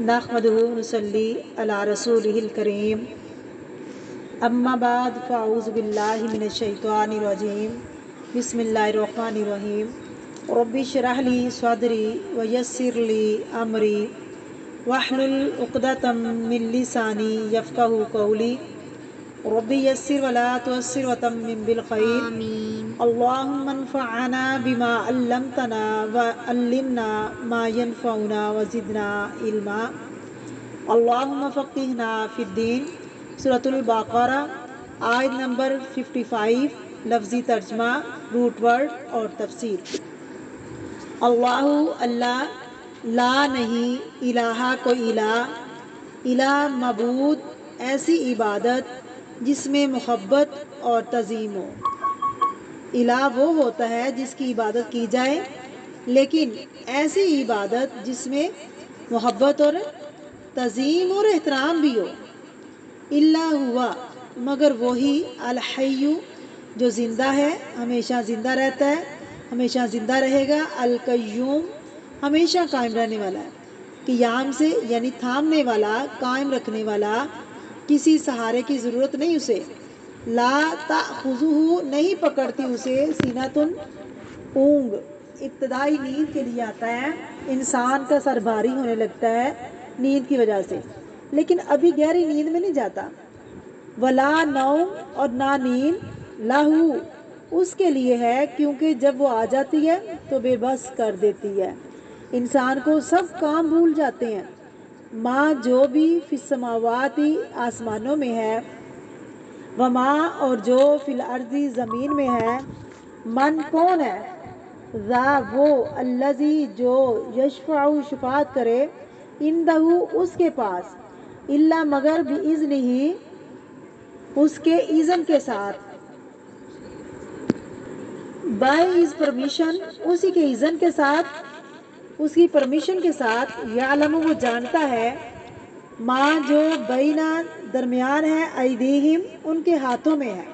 نحمدہ ونصلی علی رسولہ الکریم اما بعد فاعوذ باللہ من الشیطان الرجیم بسم اللہ الرحمن الرحیم رب اشرح لی صدری ویسر لی امری واحلل عقدۃ من لسانی یفقہوا قولی رب یسر ولا تعسر وتمم بالخیر آمین۔ اللہم انفعنا بما علمتنا وعلمنا ما ينفعنا وزدنا علما اللہم فقہنا فی الدین۔ سورۃ البقرہ آیت نمبر 55، لفظی ترجمہ، روٹ ورڈ اور تفسیر۔ اللہ لا نہیں، الہ کوئی الہ، الہ معبود ایسی عبادت جس میں محبت اور تعظیم ہو۔ الہ وہ ہوتا ہے جس کی عبادت کی جائے، لیکن ایسی عبادت جس میں محبت اور تعظیم اور احترام بھی ہو۔ اللہ ہوا، مگر وہی، الحی جو زندہ ہے، ہمیشہ زندہ رہتا ہے، ہمیشہ زندہ رہے گا، القیوم ہمیشہ قائم رہنے والا ہے، قیام سے یعنی تھامنے والا، قائم رکھنے والا، کسی سہارے کی ضرورت نہیں اسے۔ لا تأخذہ نہیں پکڑتی اسے، سینۃ اونگ، ابتدائی نیند کے لیے آتا ہے، انسان کا سر بھاری ہونے لگتا ہے نیند کی وجہ سے، لیکن ابھی گہری نیند میں نہیں جاتا۔ ولا نوم، اور نہ نیند، لہو اس کے لیے ہے، کیونکہ جب وہ آ جاتی ہے تو بے بس کر دیتی ہے، انسان کو سب کام بھول جاتے ہیں۔ ماں جو بھی فی السماوات آسمانوں میں ہے، وما اور جو فی الارض زمین میں ہے، من کون ہے، ذا وہ، الذی جو، یشفع شفاعت کرے، عندہ اس کے پاس، الا مگر باذنہ اس کے اذن کے ساتھ، بائی از پرمیشن اسی کے اذن کے ساتھ، اس کی پرمیشن کے ساتھ، یعلم وہ جانتا ہے، ماں جو بینا درمیان ہے، ایدیہم ان کے ہاتھوں میں ہے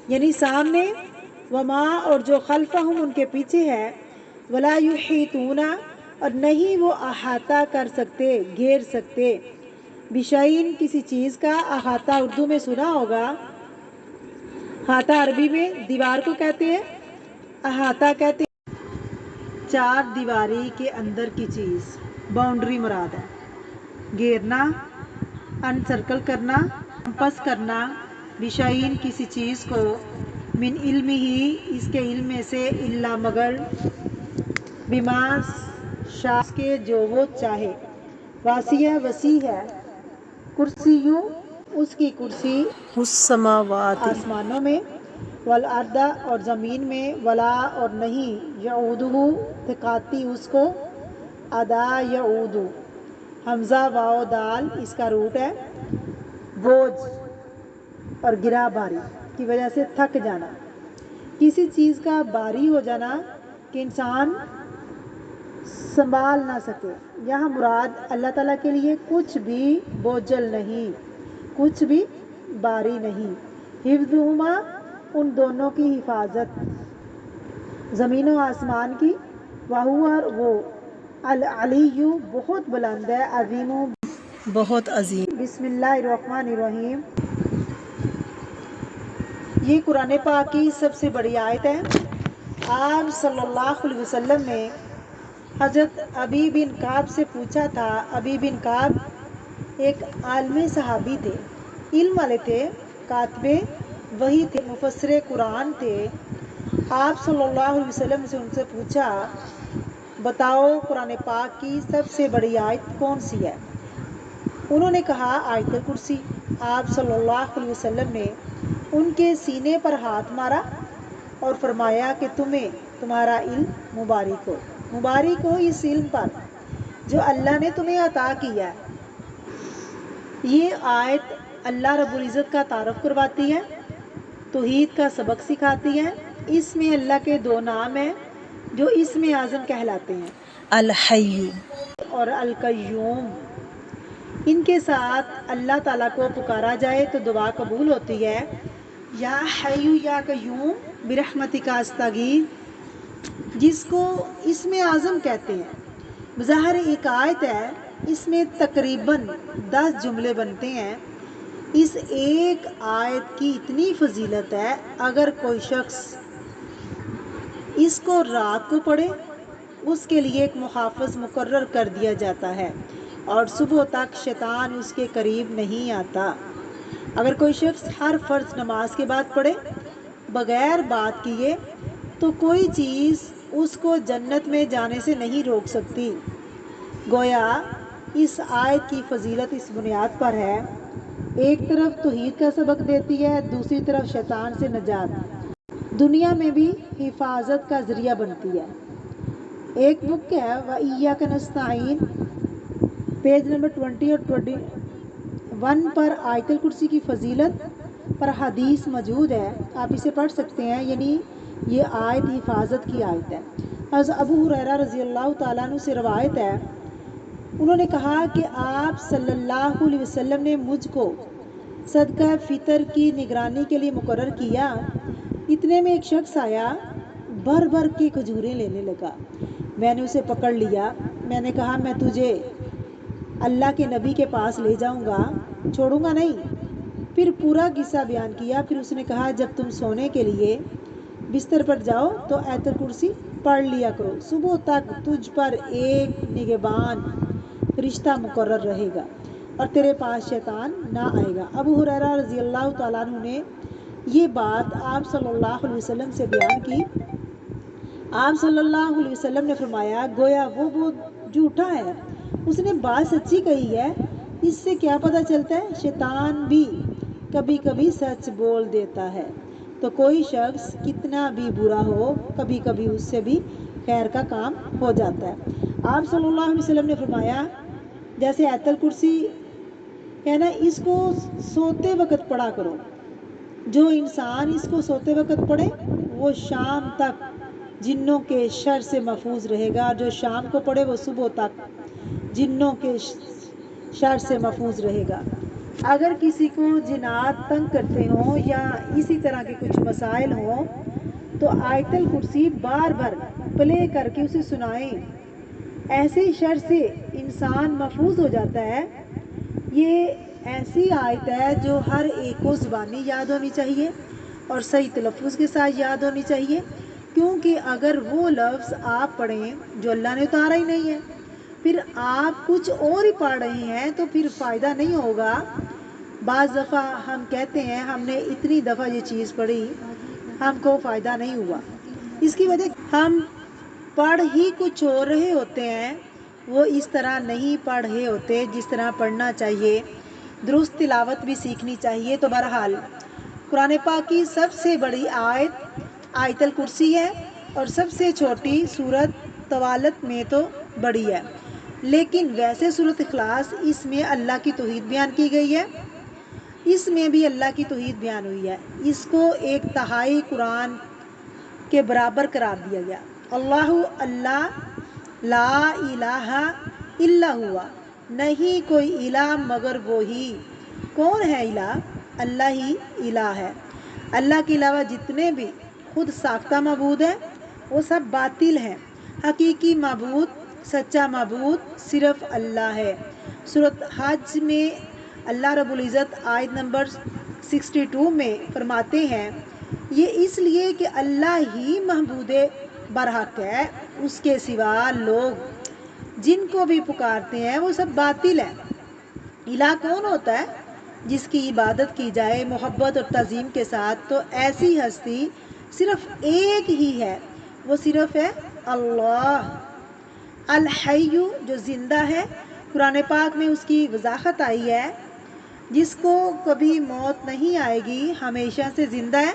یعنی سامنے، وما اور جو خلفہم ان کے پیچھے ہے، ولا یحیطون اور نہیں وہ احاطہ کر سکتے، گھیر سکتے، بشیء کسی چیز کا، احاطہ اردو میں سنا ہوگا، احاطہ عربی میں دیوار کو کہتے ہیں، احاطہ کہتے ہیں چار دیواری کے اندر کی چیز، باؤنڈری مراد ہے۔ گھیرنا، انسرکل کرنا، کمپس کرنا، بشیء کسی چیز کو، من علمہ اس کے علم میں سے، الا مگر، بما شاء اس کے جو وہ چاہے، واسع وسیع ہے، کرسیوں اس کی کرسی، السماوات آسمانوں میں، والارض اور زمین میں، ولا اور نہیں، یعودہ ٹھکاتی اس کو، ادا یعود، حمزہ واو دال اس کا روٹ ہے، بوجھ اور گرا باری کی وجہ سے تھک جانا، کسی چیز کا باری ہو جانا کہ انسان سنبھال نہ سکے۔ یہاں مراد اللہ تعالیٰ کے لیے کچھ بھی بوجھل نہیں، کچھ بھی باری نہیں۔ حفظہما ان دونوں کی حفاظت، زمین و آسمان کی، وہو اور وہ، العلی بہت بلند ہے، عظیم بہت عظیم۔ بسم اللہ الرحمن الرحیم، یہ قرآن پاک کی سب سے بڑی آیت ہے۔ آپ صلی اللہ علیہ وسلم نے حضرت ابی بن کعب سے پوچھا تھا۔ ابی بن کعب ایک عالم صحابی تھے، علم والے تھے، کاتب وحی تھے، مفسر قرآن تھے۔ آپ صلی اللہ علیہ وسلم سے ان سے پوچھا، بتاؤ قرآن پاک کی سب سے بڑی آیت کون سی ہے؟ انہوں نے کہا آیت الکرسی۔ آپ صلی اللہ علیہ وسلم نے ان کے سینے پر ہاتھ مارا اور فرمایا کہ تمہیں تمہارا علم مبارک ہو، مبارک ہو اس علم پر جو اللہ نے تمہیں عطا کیا ہے۔ یہ آیت اللہ رب العزت کا تعارف کرواتی ہے، توحید کا سبق سکھاتی ہے۔ اس میں اللہ کے دو نام ہیں جو اسم اعظم کہلاتے ہیں، الحی اور القیوم۔ ان کے ساتھ اللہ تعالیٰ کو پکارا جائے تو دعا قبول ہوتی ہے، یا حی یا قیوم برحمتک استغیث، جس کو اسم اعظم کہتے ہیں۔ بظاہر ایک آیت ہے، اس میں تقریباً 10 جملے بنتے ہیں۔ اس ایک آیت کی اتنی فضیلت ہے، اگر کوئی شخص اس کو رات کو پڑھے اس کے لیے ایک محافظ مقرر کر دیا جاتا ہے اور صبح تک شیطان اس کے قریب نہیں آتا۔ اگر کوئی شخص ہر فرض نماز کے بعد پڑھے بغیر بات کیے تو کوئی چیز اس کو جنت میں جانے سے نہیں روک سکتی۔ گویا اس آیت کی فضیلت اس بنیاد پر ہے، ایک طرف توحید کا سبق دیتی ہے، دوسری طرف شیطان سے نجات، دنیا میں بھی حفاظت کا ذریعہ بنتی ہے۔ ایک بک ہے وَإِيَّاكَ نَسْتَعِينُ، پیج نمبر 20 اور 21 پر آیت الکرسی کی فضیلت پر حدیث موجود ہے، آپ اسے پڑھ سکتے ہیں، یعنی یہ آیت حفاظت کی آیت ہے۔ حضرت ابو ہریرہ رضی اللہ تعالیٰ عنہ سے روایت ہے، انہوں نے کہا کہ آپ صلی اللہ علیہ وسلم نے مجھ کو صدقہ فطر کی نگرانی کے لیے مقرر کیا۔ اتنے میں ایک شخص آیا، بھر بھر کے کھجوریں لینے لگا۔ میں نے اسے پکڑ لیا، میں نے کہا میں تجھے اللہ کے نبی کے پاس لے جاؤں گا، چھوڑوں گا نہیں۔ پھر پورا قصہ بیان کیا۔ پھر اس نے کہا جب تم سونے کے لیے بستر پر جاؤ تو آیت الکرسی پڑھ لیا کرو، صبح تک تجھ پر ایک نگہبان فرشتہ مقرر رہے گا اور تیرے پاس شیطان نہ آئے گا۔ ابو ہریرہ رضی اللہ تعالیٰ عنہ نے یہ بات آپ صلی اللہ علیہ وسلم سے بیان کی۔ آپ صلی اللہ علیہ وسلم نے فرمایا گویا وہ بہت جھوٹا ہے، اس نے بات سچی کہی ہے۔ اس سے کیا پتہ چلتا ہے؟ شیطان بھی کبھی کبھی سچ بول دیتا ہے۔ تو کوئی شخص کتنا بھی برا ہو، کبھی کبھی اس سے بھی خیر کا کام ہو جاتا ہے۔ آپ صلی اللہ علیہ وسلم نے فرمایا جیسے آیت الکرسی ہے نا، اس کو سوتے وقت پڑھا کرو۔ جو انسان اس کو سوتے وقت پڑھے وہ شام تک جنوں کے شر سے محفوظ رہے گا، جو شام کو پڑھے وہ صبح تک جنوں کے شر سے محفوظ رہے گا۔ اگر کسی کو جنات تنگ کرتے ہوں یا اسی طرح کے کچھ مسائل ہوں تو آیت الکرسی بار بار پلے کر کے اسے سنائیں، ایسے شر سے انسان محفوظ ہو جاتا ہے۔ یہ ایسی آیت ہے جو ہر ایک کو زبانی یاد ہونی چاہیے اور صحیح تلفظ کے ساتھ یاد ہونی چاہیے، کیونکہ اگر وہ لفظ آپ پڑھیں جو اللہ نے اتارا ہی نہیں ہے، پھر آپ کچھ اور ہی پڑھ رہے ہیں تو پھر فائدہ نہیں ہوگا۔ بعض دفعہ ہم کہتے ہیں ہم نے اتنی دفعہ یہ چیز پڑھی، ہم کو فائدہ نہیں ہوا، اس کی وجہ ہم پڑھ ہی کچھ اور رہے ہوتے ہیں، وہ اس طرح نہیں پڑھ رہے ہوتے جس طرح پڑھنا چاہیے، درست تلاوت بھی سیکھنی چاہیے۔ تو بہرحال قرآن پاک کی سب سے بڑی آیت آیت الکرسی ہے اور سب سے چھوٹی سورت طوالت میں تو بڑی ہے، لیکن ویسے سورت اخلاص اس میں اللہ کی توحید بیان کی گئی ہے، اس میں بھی اللہ کی توحید بیان ہوئی ہے، اس کو ایک تہائی قرآن کے برابر قرار دیا گیا۔ اللہ لا الہ الا ہوا، نہیں کوئی الہ مگر وہی۔ کون ہے الہ؟ اللہ ہی الہ ہے۔ اللہ کے علاوہ جتنے بھی خود ساختہ معبود ہیں وہ سب باطل ہیں، حقیقی معبود، سچا معبود صرف اللہ ہے۔ سورۃ حج میں اللہ رب العزت آیت نمبر 62 میں فرماتے ہیں یہ اس لیے کہ اللہ ہی معبود برحق ہے، اس کے سوا لوگ جن کو بھی پکارتے ہیں وہ سب باطل ہیں۔ الہ کون ہوتا ہے؟ جس کی عبادت کی جائے محبت اور تعظیم کے ساتھ، تو ایسی ہستی صرف ایک ہی ہے، وہ صرف ہے اللہ الحی جو زندہ ہے۔ قرآن پاک میں اس کی وضاحت آئی ہے، جس کو کبھی موت نہیں آئے گی، ہمیشہ سے زندہ ہے،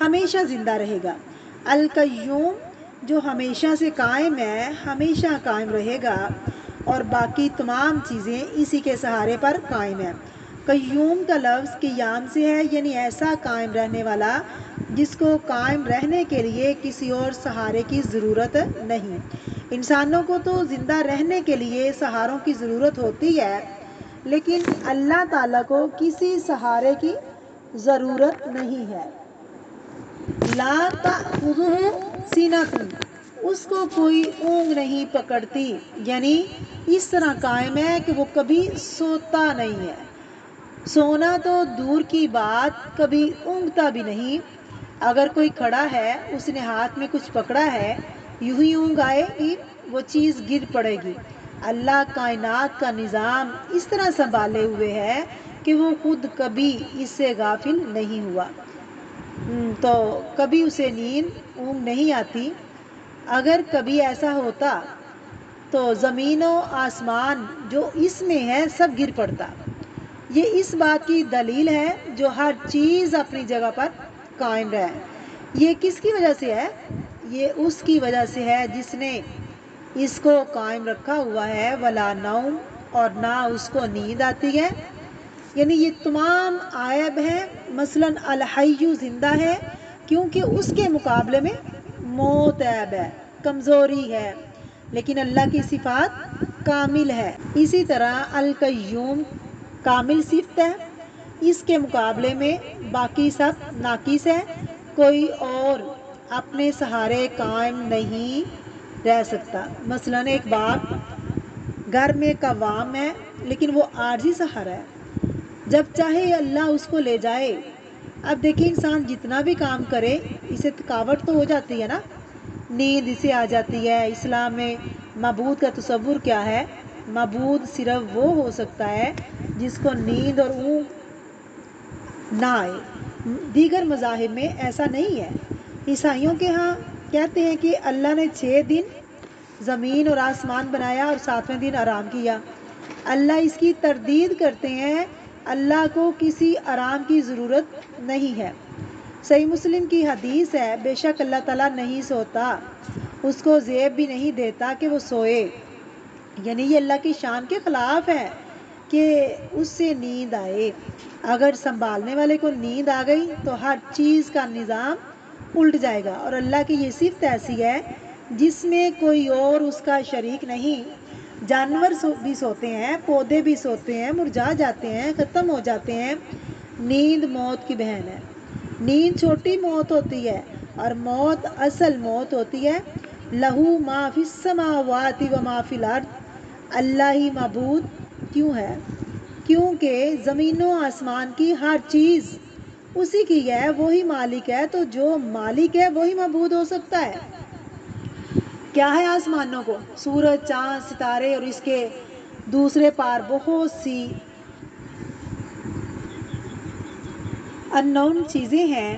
ہمیشہ زندہ رہے گا۔ القیوم جو ہمیشہ سے قائم ہے، ہمیشہ قائم رہے گا، اور باقی تمام چیزیں اسی کے سہارے پر قائم ہیں۔ قیوم کا لفظ قیام سے ہے، یعنی ایسا قائم رہنے والا جس کو قائم رہنے کے لیے کسی اور سہارے کی ضرورت نہیں۔ انسانوں کو تو زندہ رہنے کے لیے سہاروں کی ضرورت ہوتی ہے، لیکن اللہ تعالیٰ کو کسی سہارے کی ضرورت نہیں ہے۔ لا تأخذہ سنۃ اس کو کوئی اونگ نہیں پکڑتی، یعنی اس طرح قائم ہے کہ وہ کبھی سوتا نہیں ہے، سونا تو دور کی بات، کبھی اونگتا بھی نہیں۔ اگر کوئی کھڑا ہے، اس نے ہاتھ میں کچھ پکڑا ہے، یوں ہی اونگ آئے گی، وہ چیز گر پڑے گی۔ اللہ کائنات کا نظام اس طرح سنبھالے ہوئے ہے کہ وہ خود کبھی اس سے غافل نہیں ہوا، تو کبھی اسے نیند اونگ نہیں آتی۔ اگر کبھی ایسا ہوتا تو زمین و آسمان جو اس میں ہے سب گر پڑتا۔ یہ اس بات کی دلیل ہے جو ہر چیز اپنی جگہ پر قائم رہے۔ یہ کس کی وجہ سے ہے؟ یہ اس کی وجہ سے ہے جس نے اس کو قائم رکھا ہوا ہے، ولا نوم، اور نہ اس کو نیند آتی ہے۔ یعنی یہ تمام عیب ہیں۔ مثلاً الحی زندہ ہے کیونکہ اس کے مقابلے میں موت عیب ہے، کمزوری ہے، لیکن اللہ کی صفات کامل ہے۔ اسی طرح القیوم کامل صفت ہے، اس کے مقابلے میں باقی سب ناقص ہے۔ کوئی اور اپنے سہارے قائم نہیں رہ سکتا۔ مثلاً ایک باپ گھر میں قوام ہے لیکن وہ عارضی سہارا ہے، جب چاہے اللہ اس کو لے جائے۔ اب دیکھیں، انسان جتنا بھی کام کرے اسے تھکاوٹ تو ہو جاتی ہے نا، نیند اسے آ جاتی ہے۔ اسلام میں معبود کا تصور کیا ہے؟ معبود صرف وہ ہو سکتا ہے جس کو نیند اور اونگ نہ آئے۔ دیگر مذاہب میں ایسا نہیں ہے۔ عیسائیوں کے ہاں کہتے ہیں کہ اللہ نے 6 دن زمین اور آسمان بنایا اور 7ویں دن آرام کیا۔ اللہ اس کی تردید کرتے ہیں، اللہ کو کسی آرام کی ضرورت نہیں ہے۔ صحیح مسلم کی حدیث ہے، بے شک اللہ تعالیٰ نہیں سوتا، اس کو زیب بھی نہیں دیتا کہ وہ سوئے۔ یعنی یہ اللہ کی شان کے خلاف ہے کہ اس سے نیند آئے۔ اگر سنبھالنے والے کو نیند آ گئی تو ہر چیز کا نظام الٹ جائے گا، اور اللہ کی یہ صفت ایسی ہے جس میں کوئی اور اس کا شریک نہیں۔ جانور بھی سوتے ہیں، پودے بھی سوتے ہیں، مرجھا جاتے ہیں، ختم ہو جاتے ہیں۔ نیند موت کی بہن ہے۔ نیند چھوٹی موت ہوتی ہے اور موت اصل موت ہوتی ہے۔ لہو ما فی السماوات و ما فی الارض، اللہ ہی معبود کیوں ہے؟ کیونکہ زمین و آسمان کی ہر چیز اسی کی ہے، وہی مالک ہے، تو جو مالک ہے وہی معبود ہو سکتا ہے۔ کیا ہے آسمانوں کو؟ سورج، چاند، ستارے اور اس کے دوسرے پار بہت سی اننون چیزیں ہیں،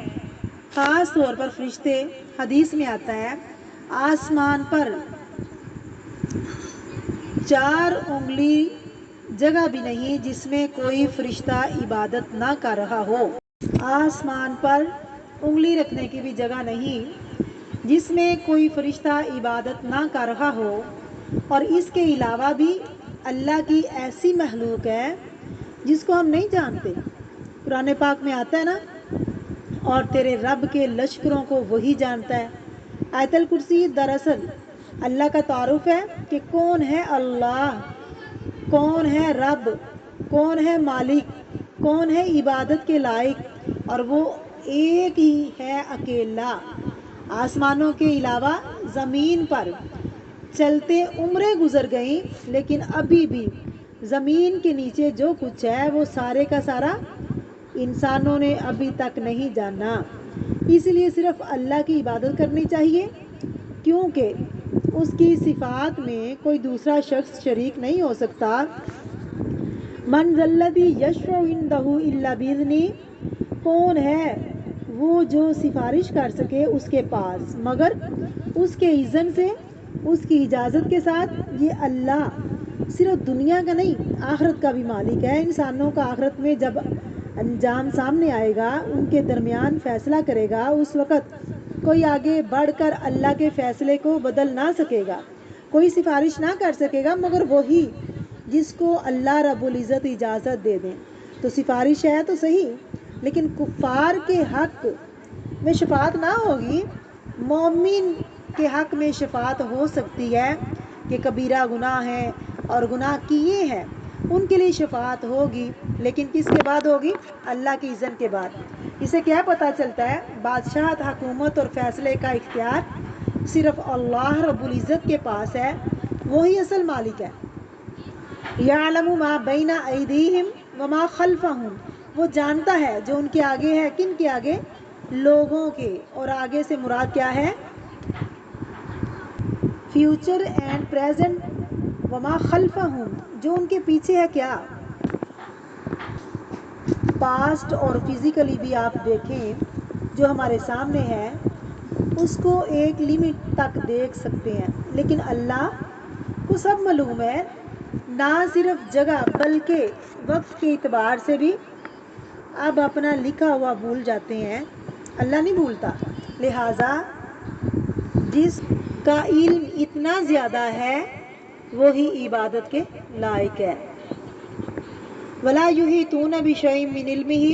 خاص طور پر فرشتے۔ حدیث میں آتا ہے، آسمان پر 4 انگلی جگہ بھی نہیں جس میں کوئی فرشتہ عبادت نہ کر رہا ہو۔ آسمان پر انگلی رکھنے کی بھی جگہ نہیں جس میں کوئی فرشتہ عبادت نہ کر رہا ہو، اور اس کے علاوہ بھی اللہ کی ایسی مخلوق ہے جس کو ہم نہیں جانتے۔ قرآن پاک میں آتا ہے نا، اور تیرے رب کے لشکروں کو وہی جانتا ہے۔ آیت الکرسی دراصل اللہ کا تعارف ہے کہ کون ہے اللہ، کون ہے رب، کون ہے مالک، کون ہے عبادت کے لائق، اور وہ ایک ہی ہے، اکیلا۔ آسمانوں کے علاوہ زمین پر چلتے عمریں گزر گئیں، لیکن ابھی بھی زمین کے نیچے جو کچھ ہے وہ سارے کا سارا انسانوں نے ابھی تک نہیں جانا۔ اس لیے صرف اللہ کی عبادت کرنی چاہیے، کیونکہ اس کی صفات میں کوئی دوسرا شخص شریک نہیں ہو سکتا۔ من ذا الذی یشفع عندہ الا باذنہ، کون ہے وہ جو سفارش کر سکے اس کے پاس مگر اس کے اذن سے، اس کی اجازت کے ساتھ۔ یہ اللہ صرف دنیا کا نہیں، آخرت کا بھی مالک ہے۔ انسانوں کا آخرت میں جب انجام سامنے آئے گا، ان کے درمیان فیصلہ کرے گا، اس وقت کوئی آگے بڑھ کر اللہ کے فیصلے کو بدل نہ سکے گا، کوئی سفارش نہ کر سکے گا مگر وہی جس کو اللہ رب العزت اجازت دے دیں۔ تو سفارش ہے تو صحیح، لیکن کفار کے حق میں شفاعت نہ ہوگی۔ مومن کے حق میں شفاعت ہو سکتی ہے کہ کبیرہ گناہ ہے اور گناہ کیے ہیں، ان کے لیے شفاعت ہوگی، لیکن کس کے بعد ہوگی؟ اللہ کی اذن کے بعد۔ اسے کیا پتہ چلتا ہے؟ بادشاہت، حکومت اور فیصلے کا اختیار صرف اللہ رب العزت کے پاس ہے، وہی اصل مالک ہے۔ یعلم ما بین ایدیہم وما خلفہم، وہ جانتا ہے جو ان کے آگے ہے، کن کے آگے؟ لوگوں کے، اور آگے سے مراد کیا ہے؟ فیوچر اینڈ پریزنٹ، وما خلفہم، جو ان کے پیچھے ہے کیا؟ پاسٹ اور فزیکلی بھی آپ دیکھیں جو ہمارے سامنے ہے اس کو ایک لمٹ تک دیکھ سکتے ہیں، لیکن اللہ کو سب معلوم ہے، نہ صرف جگہ بلکہ وقت کے اعتبار سے بھی۔ اب اپنا لکھا ہوا بھول جاتے ہیں، اللہ نہیں بھولتا، لہٰذا جس کا علم اتنا زیادہ ہے وہی عبادت کے لائق ہے۔ وَلَا يُحِيطُونَ بِشَيْءٍ مِّنْ عِلْمِهِ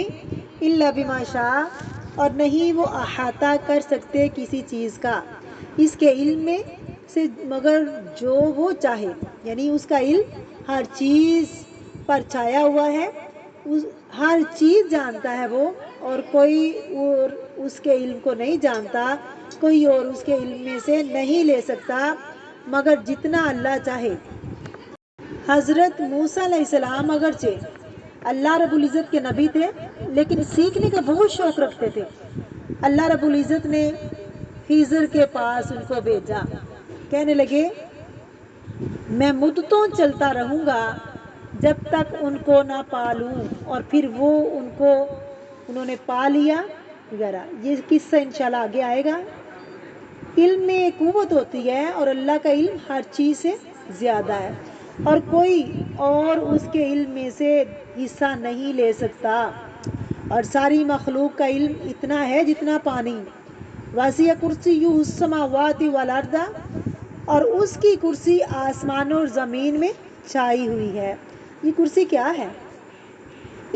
إِلَّا بِمَا شَاءَ، اور نہیں وہ احاطہ کر سکتے کسی چیز کا اس کے علم میں سے مگر جو وہ چاہے، یعنی اس کا علم ہر چیز پر چھایا ہوا ہے، ہر چیز جانتا ہے وہ، اور کوئی اور اس کے علم کو نہیں جانتا، کوئی اور اس کے علم میں سے نہیں لے سکتا مگر جتنا اللہ چاہے۔ حضرت موسیٰ علیہ السلام اگرچہ اللہ رب العزت کے نبی تھے لیکن سیکھنے کا بہت شوق رکھتے تھے۔ اللہ رب العزت نے خضر کے پاس ان کو بھیجا، کہنے لگے میں مدتوں چلتا رہوں گا جب تک ان کو نہ پالوں، اور پھر وہ انہوں نے پا لیا وغیرہ۔ یہ قصہ انشاءاللہ آگے آئے گا۔ علم میں ایک قوت ہوتی ہے اور اللہ کا علم ہر چیز سے زیادہ ہے، اور کوئی اور اس کے علم میں سے حصہ نہیں لے سکتا، اور ساری مخلوق کا علم اتنا ہے جتنا پانی۔ وسیع کرسیہ السماوات والارض، اور اس کی کرسی آسمانوں اور زمین میں چھائی ہوئی ہے۔ یہ کرسی کیا ہے؟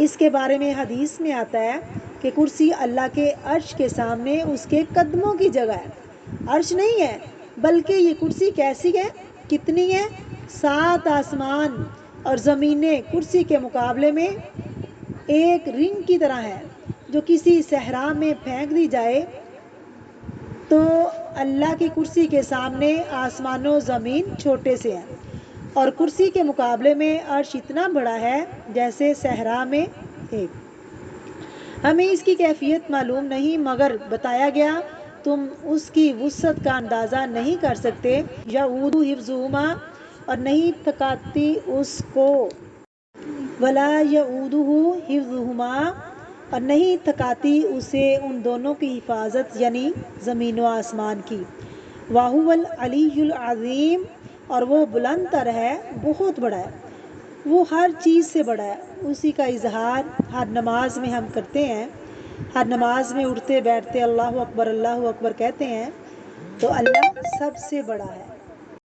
اس کے بارے میں حدیث میں آتا ہے کہ کرسی اللہ کے عرش کے سامنے اس کے قدموں کی جگہ ہے۔ عرش نہیں ہے، بلکہ یہ کرسی کیسی ہے، کتنی ہے؟ 7 آسمان اور زمینیں کرسی کے مقابلے میں ایک رنگ کی طرح ہے، جو کسی صحرا میں پھینک دی جائے تو اللہ کی کرسی کے سامنے آسمان و زمین چھوٹے سے ہیں، اور کرسی کے مقابلے میں عرش اتنا بڑا ہے جیسے صحرا میں ایک۔ ہمیں اس کی کیفیت معلوم نہیں مگر بتایا گیا تم اس کی وسعت کا اندازہ نہیں کر سکتے۔ یعود حفظہما، اور نہیں تھکاتی اس کو، ولا یعودہ حفظہما، اور نہیں تھکاتی اسے ان دونوں کی حفاظت، یعنی زمین و آسمان کی۔ وَهُوَ الْعَلِيُّ الْعَظِيمُ، اور وہ بلند تر ہے، بہت بڑا ہے، وہ ہر چیز سے بڑا ہے۔ اسی کا اظہار ہر نماز میں ہم کرتے ہیں، ہر نماز میں اٹھتے بیٹھتے اللہ اکبر کہتے ہیں، تو اللہ سب سے بڑا ہے۔